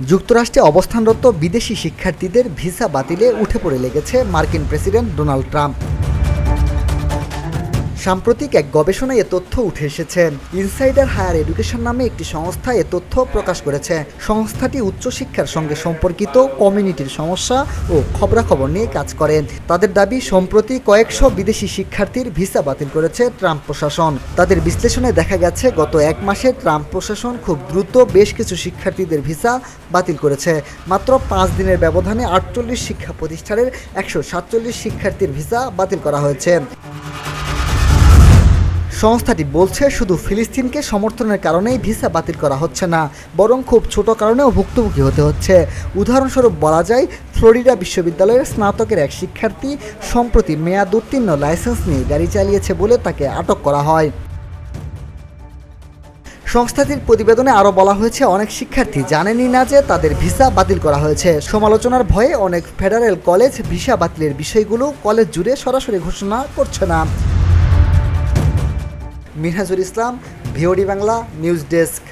যুক্তরাষ্ট্রে অবস্থানরত বিদেশি শিক্ষার্থীদের ভিসা বাতিলে উঠে পড়ে লেগেছে মার্কিন প্রেসিডেন্ট ডোনাল্ড ট্রাম্প। সাম্প্রতিক এক গবেষণায় এ তথ্য উঠে এসেছে। ইনসাইডার হায়ার এডুকেশন নামে একটি সংস্থা এ তথ্য প্রকাশ করেছে। সংস্থাটি উচ্চশিক্ষার সঙ্গে সম্পর্কিত কমিউনিটির সমস্যা ও খবরাখবর নিয়ে কাজ করে। তাদের দাবি, সম্প্রতি কয়েকশো বিদেশি শিক্ষার্থীর ভিসা বাতিল করেছে ট্রাম্প প্রশাসন। তাদের বিশ্লেষণে দেখা গেছে, গত এক মাসে ট্রাম্প প্রশাসন খুব দ্রুত বেশ কিছু শিক্ষার্থীদের ভিসা বাতিল করেছে। মাত্র 5 দিনের ব্যবধানে 48 শিক্ষা প্রতিষ্ঠানের 147 শিক্ষার্থীর ভিসা বাতিল করা হয়েছে। সংস্থাটি বলছে, শুধু ফিলিস্তিনকে সমর্থনের কারণেই ভিসা বাতিল করা হচ্ছে না, বরং খুব ছোট কারণেও ভুক্তভোগী হতে হচ্ছে। উদাহরণস্বরূপ বলা যায়, ফ্লোরিডা বিশ্ববিদ্যালয়ের স্নাতকের এক শিক্ষার্থী সম্প্রতি মেয়াদ উত্তীর্ণ লাইসেন্স নিয়ে গাড়ি চালিয়েছে বলে তাকে আটক করা হয়। সংস্থাটির প্রতিবেদনে আরও বলা হয়েছে, অনেক শিক্ষার্থী জানেনই না যে তাদের ভিসা বাতিল করা হয়েছে। সমালোচনার ভয়ে অনেক ফেডারেল কলেজ ভিসা বাতিলের বিষয়গুলো কলেজ জুড়ে সরাসরি ঘোষণা করছে না। মিনহাজুল ইসলাম, ভিওডি বাংলা নিউজ ডেস্ক।